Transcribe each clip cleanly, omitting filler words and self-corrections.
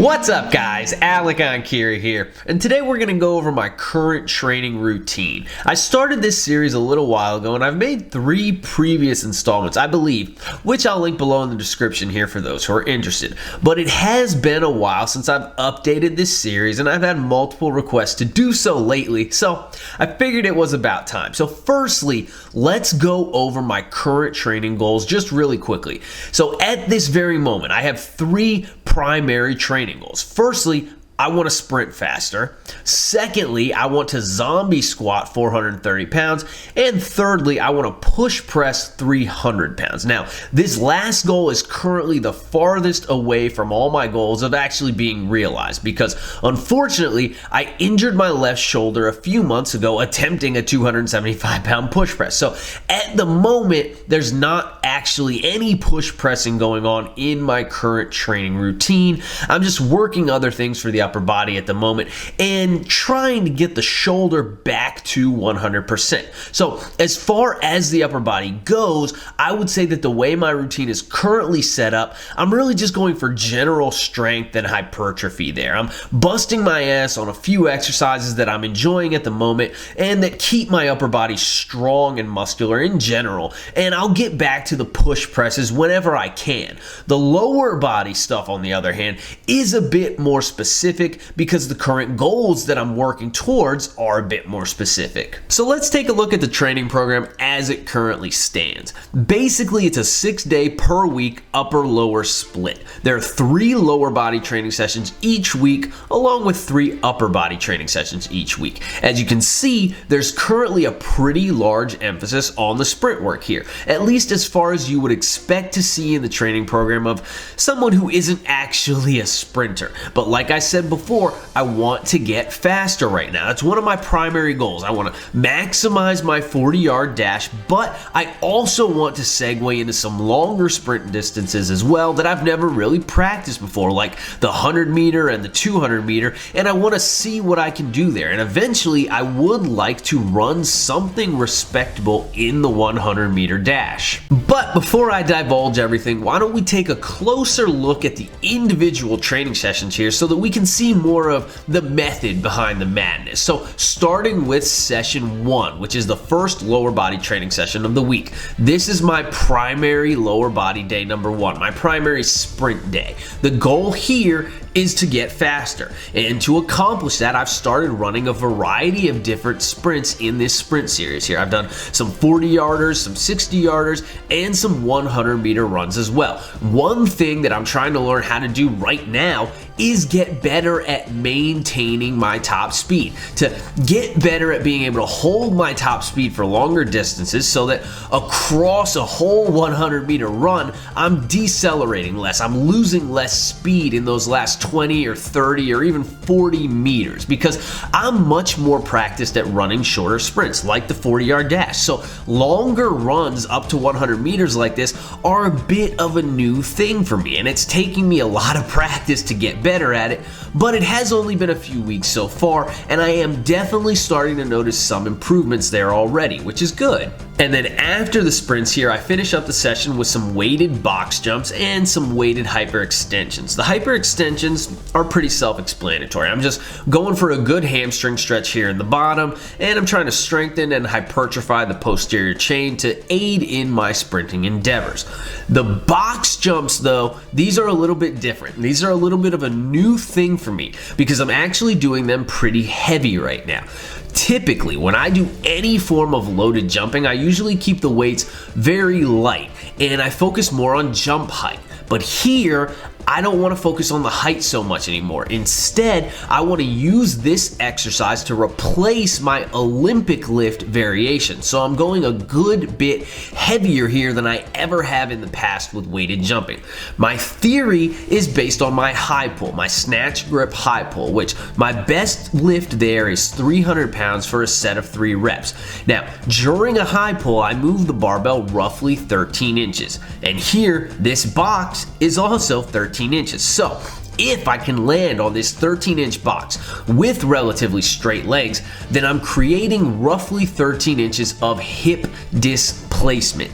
What's up guys, Enkiri here, and today we're going to go over my current training routine. I started this series a little while ago and I've made 3 previous installments, I believe, which I'll link below in the description here for those who are interested. But it has been a while since I've updated this series and I've had multiple requests to do so lately, so I figured it was about time. So firstly, let's go over my current training goals just really quickly. So at this very moment, I have 3 primary training goals. Firstly, I want to sprint faster. Secondly, I want to zombie squat 430 pounds. And thirdly, I want to push press 300 pounds. Now, this last goal is currently the farthest away from all my goals of actually being realized because unfortunately, I injured my left shoulder a few months ago attempting a 275 pound push press. So at the moment, there's not actually any push pressing going on in my current training routine. I'm just working other things for the upper body at the moment and trying to get the shoulder back to 100%. So as far as the upper body goes, I would say that the way my routine is currently set up, I'm really just going for general strength and hypertrophy there. I'm busting my ass on a few exercises that I'm enjoying at the moment and that keep my upper body strong and muscular in general, and I'll get back to the push presses whenever I can. The lower body stuff, on the other hand, is a bit more specific because the current goals that I'm working towards are a bit more specific. So let's take a look at the training program as it currently stands. Basically, it's a 6-day per week upper-lower split. There are 3 lower body training sessions each week, along with 3 upper body training sessions each week. As you can see, there's currently a pretty large emphasis on the sprint work here, at least as far as you would expect to see in the training program of someone who isn't actually a sprinter. But like I said before, I want to get faster right now. That's one of my primary goals. I want to maximize my 40-yard dash, but I also want to segue into some longer sprint distances as well that I've never really practiced before, like the 100-meter and the 200-meter, and I want to see what I can do there. And eventually, I would like to run something respectable in the 100-meter dash. But before I divulge everything, why don't we take a closer look at the individual training sessions here so that we can see more of the method behind the madness. So starting with session 1, which is the first lower body training session of the week. This is my primary lower body day number 1, my primary sprint day. The goal here is to get faster, and to accomplish that, I've started running a variety of different sprints in this sprint series here. I've done some 40-yarders, some 60-yarders, and some 100-meter runs as well. One thing that I'm trying to learn how to do right now is get better at maintaining my top speed, to get better at being able to hold my top speed for longer distances so that across a whole 100-meter run, I'm decelerating less, I'm losing less speed in those last 20 or 30 or even 40 meters because I'm much more practiced at running shorter sprints like the 40-yard dash. So longer runs up to 100 meters like this are a bit of a new thing for me, and it's taking me a lot of practice to get better at it, but it has only been a few weeks so far, and I am definitely starting to notice some improvements there already, which is good. And then after the sprints here, I finish up the session with some weighted box jumps and some weighted hyperextensions. The hyperextensions are pretty self-explanatory. I'm just going for a good hamstring stretch here in the bottom, and I'm trying to strengthen and hypertrophy the posterior chain to aid in my sprinting endeavors. The box jumps, though, these are a little bit different. These are a little bit of a new thing for me because I'm actually doing them pretty heavy right now. Typically, when I do any form of loaded jumping, I usually keep the weights very light and I focus more on jump height. But here, I don't want to focus on the height so much anymore. Instead, I want to use this exercise to replace my Olympic lift variation. So I'm going a good bit heavier here than I ever have in the past with weighted jumping. My theory is based on my high pull, my snatch grip high pull, which my best lift there is 300 pounds for a set of 3 reps. Now, during a high pull, I move the barbell roughly 13 inches. And here, this box is also 13 inches. So if I can land on this 13-inch box with relatively straight legs, then I'm creating roughly 13 inches of hip displacement.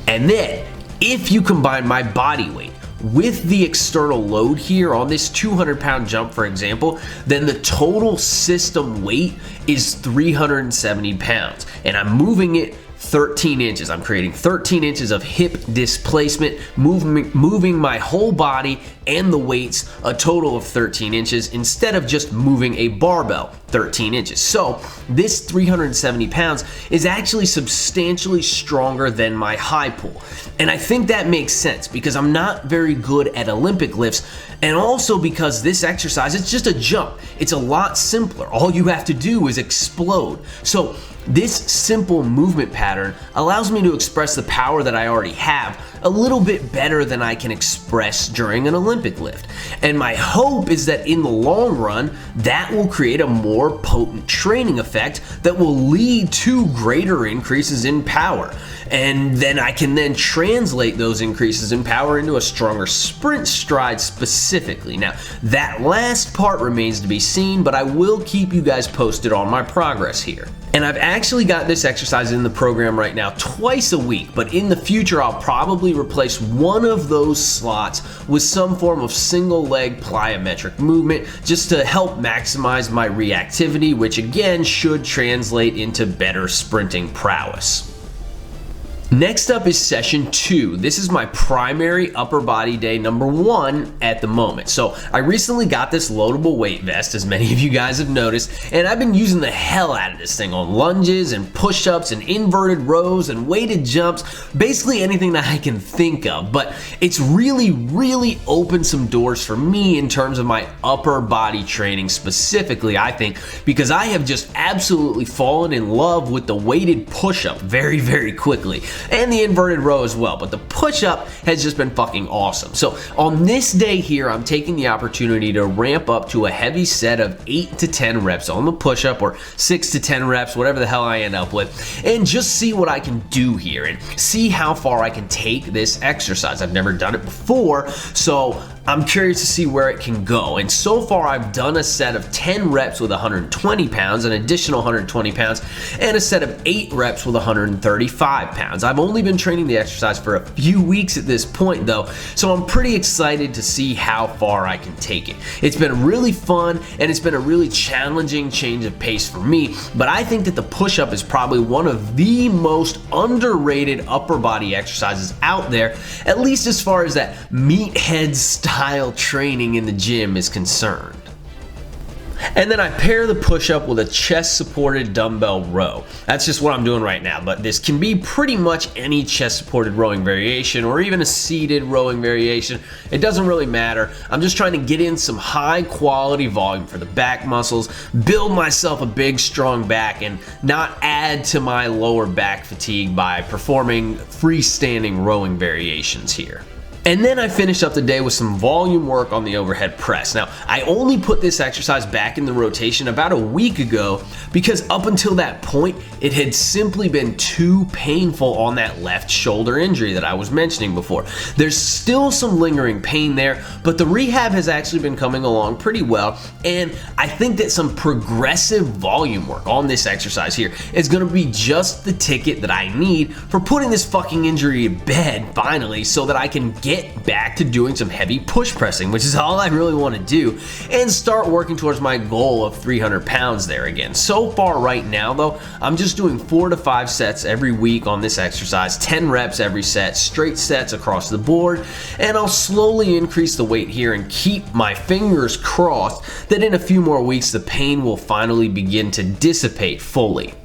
And then if you combine my body weight with the external load here on this 200-pound jump, for example, then the total system weight is 370 pounds. And I'm moving it 13 inches. I'm creating 13 inches of hip displacement, moving my whole body and the weights a total of 13 inches instead of just moving a barbell 13 inches. So this 370 pounds is actually substantially stronger than my high pull. And I think that makes sense because I'm not very good at Olympic lifts, and also because this exercise, it's just a jump. It's a lot simpler. All you have to do is explode. So this simple movement pattern allows me to express the power that I already have a little bit better than I can express during an Olympic lift. And my hope is that in the long run, that will create a more potent training effect that will lead to greater increases in power. And then I can then translate those increases in power into a stronger sprint stride specifically. Now, that last part remains to be seen, but I will keep you guys posted on my progress here. And I've actually got this exercise in the program right now twice a week, but in the future I'll probably replace one of those slots with some form of single leg plyometric movement just to help maximize my reactivity, which again should translate into better sprinting prowess. Next up is session 2. This is my primary upper body day number 1 at the moment. So I recently got this loadable weight vest, as many of you guys have noticed, and I've been using the hell out of this thing on lunges and push-ups and inverted rows and weighted jumps, basically anything that I can think of. But it's really opened some doors for me in terms of my upper body training specifically, I think, because I have just absolutely fallen in love with the weighted push-up very quickly. And the inverted row as well, but the push-up has just been fucking awesome. So on this day here, I'm taking the opportunity to ramp up to a heavy set of 8 to 10 reps on the push-up, or 6 to 10 reps, whatever the hell I end up with, and just see what I can do here and see how far I can take this exercise. I've never done it before, so I'm curious to see where it can go. And so far I've done a set of 10 reps with 120 pounds, an additional 120 pounds, and a set of 8 reps with 135 pounds. I've only been training the exercise for a few weeks at this point though, so I'm pretty excited to see how far I can take it. It's been really fun and it's been a really challenging change of pace for me, but I think that the push-up is probably one of the most underrated upper body exercises out there, at least as far as that meathead style training in the gym is concerned. And then I pair the push-up with a chest-supported dumbbell row. That's just what I'm doing right now, but this can be pretty much any chest-supported rowing variation or even a seated rowing variation. It doesn't really matter. I'm just trying to get in some high-quality volume for the back muscles, build myself a big, strong back, and not add to my lower back fatigue by performing freestanding rowing variations here. And then I finished up the day with some volume work on the overhead press. Now, I only put this exercise back in the rotation about a week ago because up until that point, it had simply been too painful on that left shoulder injury that I was mentioning before. There's still some lingering pain there, but the rehab has actually been coming along pretty well, and I think that some progressive volume work on this exercise here is gonna be just the ticket that I need for putting this fucking injury to bed finally, so that I can get back to doing some heavy push pressing, which is all I really want to do, and start working towards my goal of 300 pounds there again. So far right now though, I'm just doing 4 to 5 sets every week on this exercise, 10 reps every set, straight sets across the board, and I'll slowly increase the weight here and keep my fingers crossed that in a few more weeks the pain will finally begin to dissipate fully.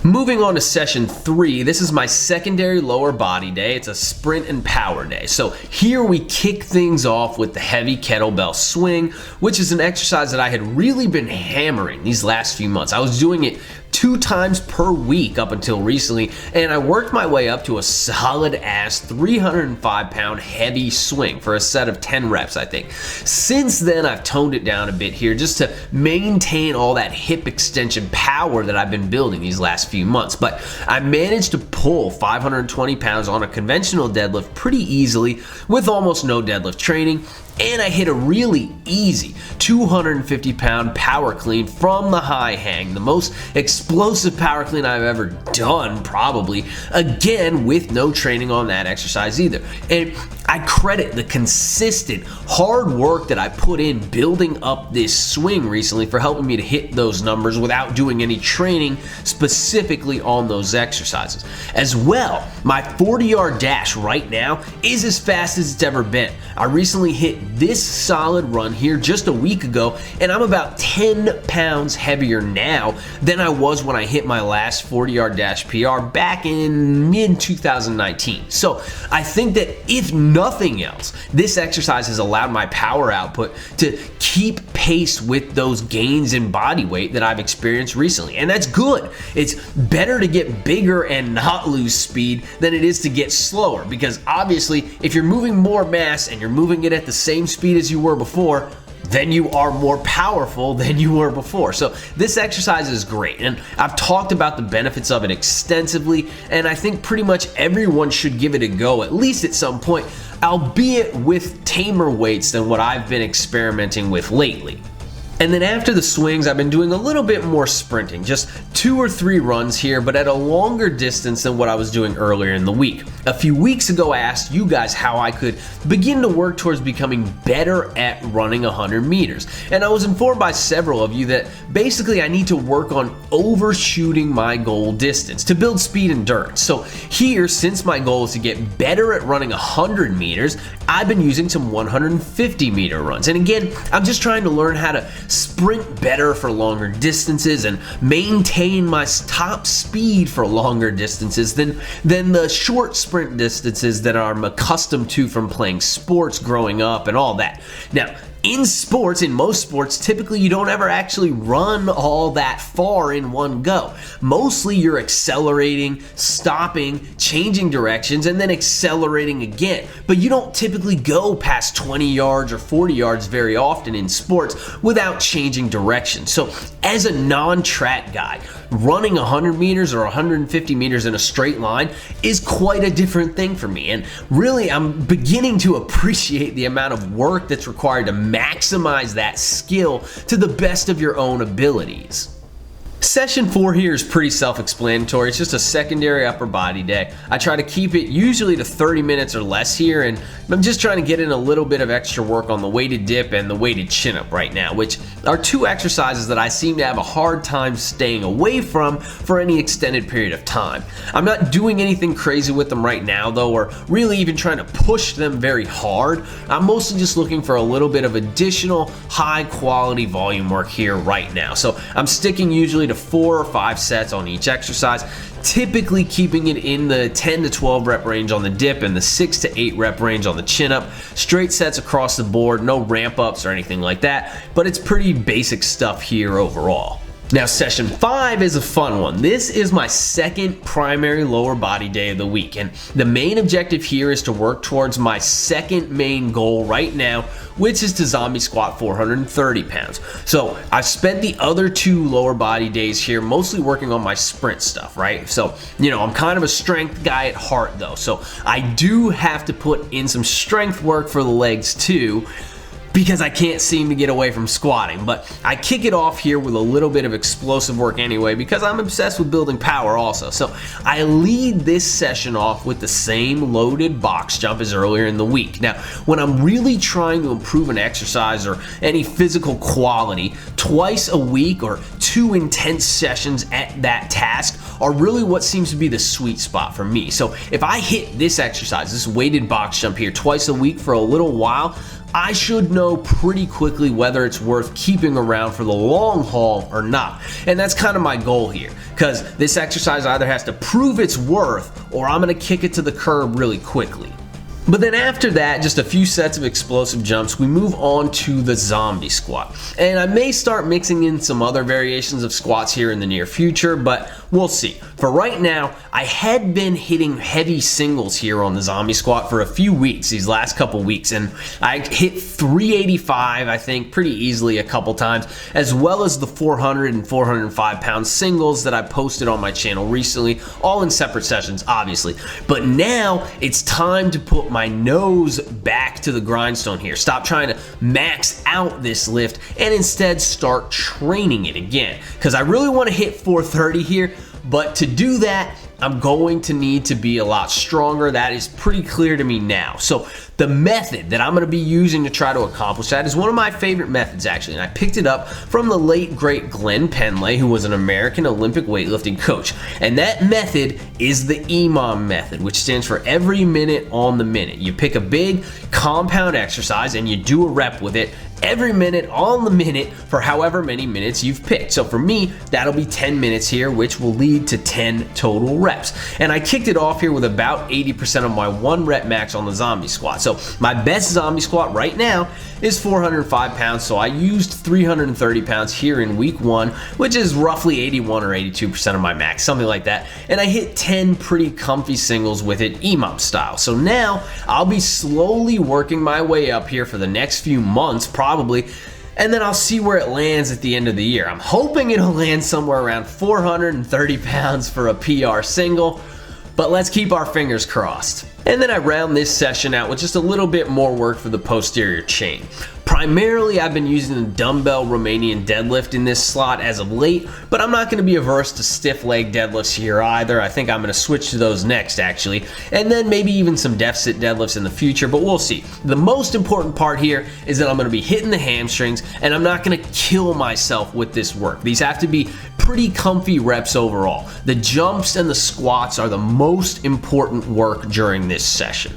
Moving on to session 3, this is my secondary lower body day. It's a sprint and power day. So here we kick things off with the heavy kettlebell swing, which is an exercise that I had really been hammering these last few months. I was doing it 2 times per week up until recently, and I worked my way up to a solid ass 305 pound heavy swing for a set of 10 reps, I think. Since then, I've toned it down a bit here just to maintain all that hip extension power that I've been building these last few months. But I managed to pull 520 pounds on a conventional deadlift pretty easily with almost no deadlift training. and I hit a really easy 250 pound power clean from the high hang, the most explosive power clean I've ever done probably, again with no training on that exercise either. And I credit the consistent hard work that I put in building up this swing recently for helping me to hit those numbers without doing any training specifically on those exercises. As well, my 40-yard dash right now is as fast as it's ever been. I recently hit this solid run here just a week ago, and I'm about 10 pounds heavier now than I was when I hit my last 40-yard dash PR back in mid-2019. So I think that if nothing else, this exercise has allowed my power output to keep pace with those gains in body weight that I've experienced recently. And that's good. It's better to get bigger and not lose speed than it is to get slower, because obviously if you're moving more mass and you're moving it at the same speed as you were before, then you are more powerful than you were before. So this exercise is great, and I've talked about the benefits of it extensively, and I think pretty much everyone should give it a go at least at some point, albeit with tamer weights than what I've been experimenting with lately. And then after the swings, I've been doing a little bit more sprinting, just 2 or 3 runs here, but at a longer distance than what I was doing earlier in the week. A few weeks ago, I asked you guys how I could begin to work towards becoming better at running 100 meters. And I was informed by several of you that basically I need to work on overshooting my goal distance to build speed endurance. So here, since my goal is to get better at running 100 meters, I've been using some 150 meter runs. And again, I'm just trying to learn how to sprint better for longer distances and maintain my top speed for longer distances than the short sprint distances that I'm accustomed to from playing sports growing up and all that. Now, in sports, in most sports, typically you don't ever actually run all that far in one go. Mostly you're accelerating, stopping, changing directions, and then accelerating again. But you don't typically go past 20 yards or 40 yards very often in sports without changing direction. So as a non-track guy, running 100 meters or 150 meters in a straight line is quite a different thing for me. And really, I'm beginning to appreciate the amount of work that's required to maximize that skill to the best of your own abilities. Session 4 here is pretty self-explanatory. It's just a secondary upper body day. I try to keep it usually to 30 minutes or less here, and I'm just trying to get in a little bit of extra work on the weighted dip and the weighted chin-up right now, which are 2 exercises that I seem to have a hard time staying away from for any extended period of time. I'm not doing anything crazy with them right now though, or really even trying to push them very hard. I'm mostly just looking for a little bit of additional high quality volume work here right now. So I'm sticking usually to 4 or 5 sets on each exercise, typically keeping it in the 10 to 12 rep range on the dip and the 6 to 8 rep range on the chin up. Straight sets across the board, no ramp ups or anything like that, but it's pretty basic stuff here overall. Now, session 5 is a fun one. This is my second primary lower body day of the week, and the main objective here is to work towards my second main goal right now, which is to zombie squat 430 pounds. So I've spent the other 2 lower body days here mostly working on my sprint stuff, right? So, you know, I'm kind of a strength guy at heart though, so I do have to put in some strength work for the legs too, because I can't seem to get away from squatting. But I kick it off here with a little bit of explosive work anyway, because I'm obsessed with building power also. So I lead this session off with the same loaded box jump as earlier in the week. Now, when I'm really trying to improve an exercise or any physical quality, twice a week or 2 intense sessions at that task are really what seems to be the sweet spot for me. So if I hit this exercise, this weighted box jump here twice a week for a little while, I should know pretty quickly whether it's worth keeping around for the long haul or not. And that's kind of my goal here, because this exercise either has to prove its worth or I'm going to kick it to the curb really quickly. But then after that, just a few sets of explosive jumps, we move on to the zombie squat. And I may start mixing in some other variations of squats here in the near future, but we'll see. For right now, I had been hitting heavy singles here on the zombie squat for a few weeks, these last couple weeks, and I hit 385, I think, pretty easily a couple times, as well as the 400 and 405 pound singles that I posted on my channel recently, all in separate sessions, obviously. But now it's time to put my my nose back to the grindstone here. Stop trying to max out this lift and instead start training it again. Because I really want to hit 430 here, but to do that, I'm going to need to be a lot stronger. That is pretty clear to me now. So the method that I'm going to be using to try to accomplish that is one of my favorite methods, actually, and I picked it up from the late great Glenn Penley, who was an American Olympic weightlifting coach. And that method is the EMOM method, which stands for every minute on the minute. You pick a big compound exercise and you do a rep with it every minute on the minute for however many minutes you've picked. So for me, that'll be 10 minutes here, which will lead to 10 total reps. And I kicked it off here with about 80% of my 1 rep max on the zombie squat. So my best zombie squat right now is 405 pounds. So I used 330 pounds here in week 1, which is roughly 81 or 82% of my max, something like that. And I hit 10 pretty comfy singles with it, EMOM style. So now I'll be slowly working my way up here for the next few months, probably, and then I'll see where it lands at the end of the year. I'm hoping it'll land somewhere around 430 pounds for a PR single, but let's keep our fingers crossed. And then I round this session out with just a little bit more work for the posterior chain. Primarily, I've been using the dumbbell Romanian deadlift in this slot as of late, but I'm not going to be averse to stiff leg deadlifts here either. I think I'm going to switch to those next, actually, and then maybe even some deficit deadlifts in the future, but we'll see. The most important part here is that I'm going to be hitting the hamstrings, and I'm not going to kill myself with this work. These have to be pretty comfy reps overall. The jumps and the squats are the most important work during this session.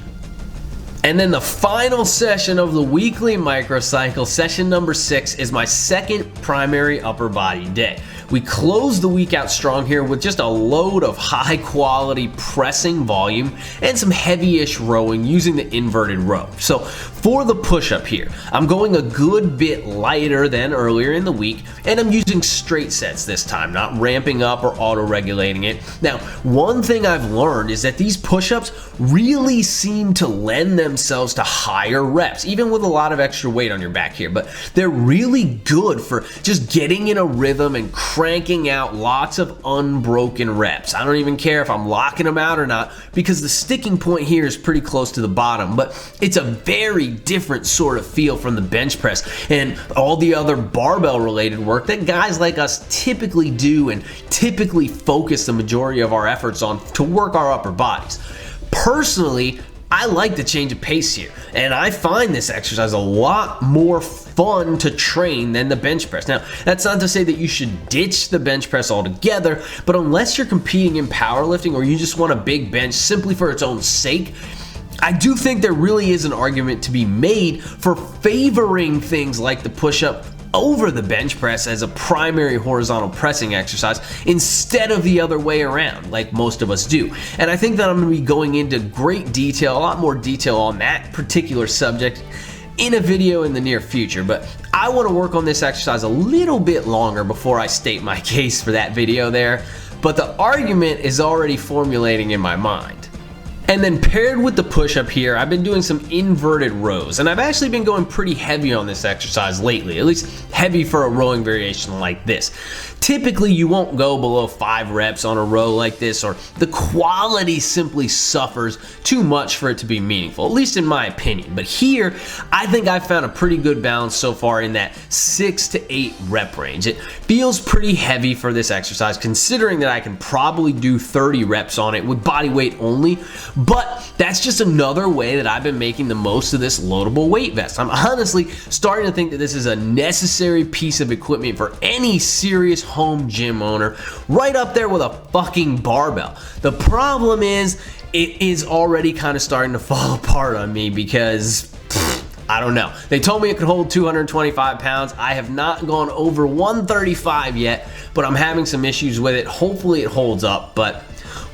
And then the final session of the weekly microcycle, session number 6, is my second primary upper body day. We close the week out strong here with just a load of high quality pressing volume and some heavy-ish rowing using the inverted row. So for the push-up here, I'm going a good bit lighter than earlier in the week, and I'm using straight sets this time, not ramping up or auto-regulating it. Now, one thing I've learned is that these push-ups really seem to lend themselves to higher reps, even with a lot of extra weight on your back here, but they're really good for just getting in a rhythm and cranking out lots of unbroken reps. I don't even care if I'm locking them out or not, because the sticking point here is pretty close to the bottom, but it's a very different sort of feel from the bench press and all the other barbell related work that guys like us typically do and typically focus the majority of our efforts on to work our upper bodies. Personally, I like the change of pace here, and I find this exercise a lot more fun to train than the bench press. Now, that's not to say that you should ditch the bench press altogether, but unless you're competing in powerlifting or you just want a big bench simply for its own sake, I do think there really is an argument to be made for favoring things like the push-up over the bench press as a primary horizontal pressing exercise instead of the other way around, like most of us do. And I think that I'm going to be going into great detail, a lot more detail on that particular subject in a video in the near future, but I want to work on this exercise a little bit longer before I state my case for that video there, but the argument is already formulating in my mind. And then paired with the push-up here, I've been doing some inverted rows, and I've actually been going pretty heavy on this exercise lately, at least heavy for a rowing variation like this. Typically, you won't go below 5 reps on a row like this, or the quality simply suffers too much for it to be meaningful, at least in my opinion. But here, I think I've found a pretty good balance so far in that 6 to 8 rep range. It feels pretty heavy for this exercise, considering that I can probably do 30 reps on it with body weight only, but that's just another way that I've been making the most of this loadable weight vest. I'm honestly starting to think that this is a necessary piece of equipment for any serious home gym owner, right up there with a fucking barbell. The problem is, it is already kind of starting to fall apart on me because I don't know. They told me it could hold 225 pounds. I have not gone over 135 yet, but I'm having some issues with it. Hopefully it holds up, but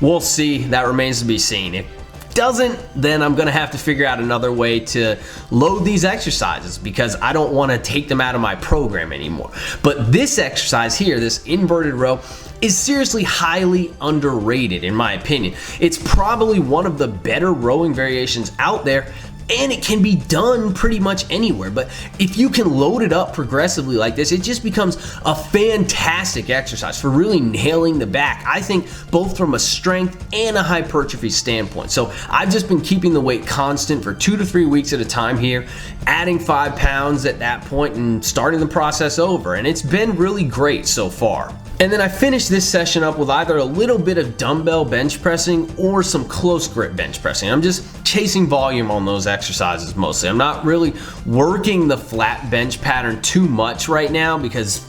we'll see. That remains to be seen. If it doesn't, then I'm gonna have to figure out another way to load these exercises because I don't want to take them out of my program anymore. But this exercise here, this inverted row, is seriously highly underrated in my opinion. It's probably one of the better rowing variations out there, and it can be done pretty much anywhere. But if you can load it up progressively like this, it just becomes a fantastic exercise for really nailing the back, I think, both from a strength and a hypertrophy standpoint. So I've just been keeping the weight constant for 2 to 3 weeks at a time here, adding 5 pounds at that point and starting the process over, and it's been really great so far. And then I finished this session up with either a little bit of dumbbell bench pressing or some close grip bench pressing. I'm just chasing volume on those exercises mostly. I'm not really working the flat bench pattern too much right now because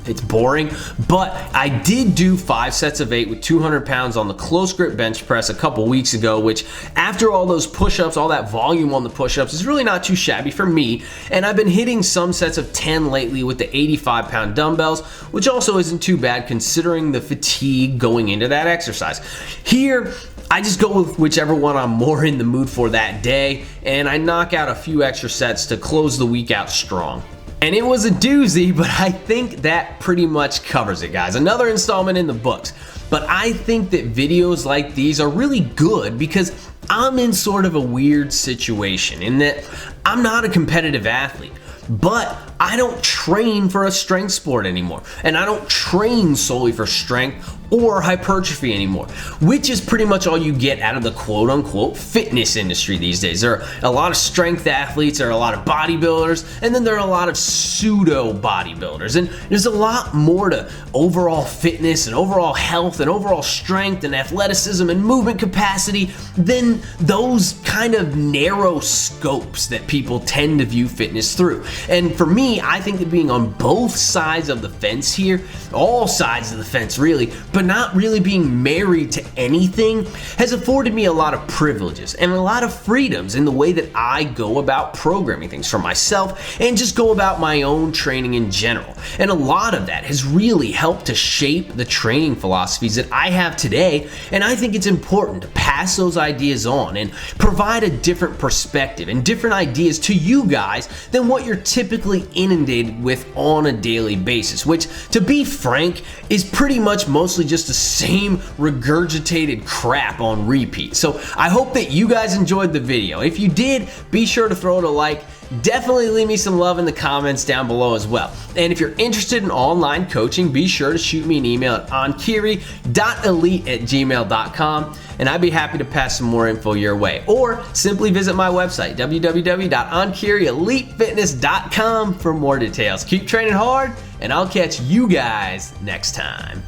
it's boring, but I did do 5 sets of 8 with 200 pounds on the close grip bench press a couple weeks ago, which after all those push-ups, all that volume on the push-ups, is really not too shabby for me. And I've been hitting some sets of 10 lately with the 85-pound dumbbells, which also isn't too bad considering the fatigue going into that exercise. Here, I just go with whichever one I'm more in the mood for that day, and I knock out a few extra sets to close the week out strong. And it was a doozy, but I think that pretty much covers it, guys. Another installment in the books. But I think that videos like these are really good because I'm in sort of a weird situation in that I'm not a competitive athlete, but I don't train for a strength sport anymore. And I don't train solely for strength or hypertrophy anymore, which is pretty much all you get out of the quote-unquote fitness industry these days. There are a lot of strength athletes, there are a lot of bodybuilders, and then there are a lot of pseudo bodybuilders. And there's a lot more to overall fitness and overall health and overall strength and athleticism and movement capacity than those kind of narrow scopes that people tend to view fitness through. And for me, I think that being on both sides of the fence here, all sides of the fence really, but not really being married to anything, has afforded me a lot of privileges and a lot of freedoms in the way that I go about programming things for myself and just go about my own training in general. And a lot of that has really helped to shape the training philosophies that I have today, and I think it's important to pass those ideas on and provide a different perspective and different ideas to you guys than what you're typically inundated with on a daily basis, which, to be frank, is pretty much mostly just the same regurgitated crap on repeat. So I hope that you guys enjoyed the video. If you did, be sure to throw it a like. Definitely leave me some love in the comments down below as well. And if you're interested in online coaching, be sure to shoot me an email at enkiri.elite@gmail.com, and I'd be happy to pass some more info your way. Or simply visit my website, www.enkirielitefitness.com, for more details. Keep training hard, and I'll catch you guys next time.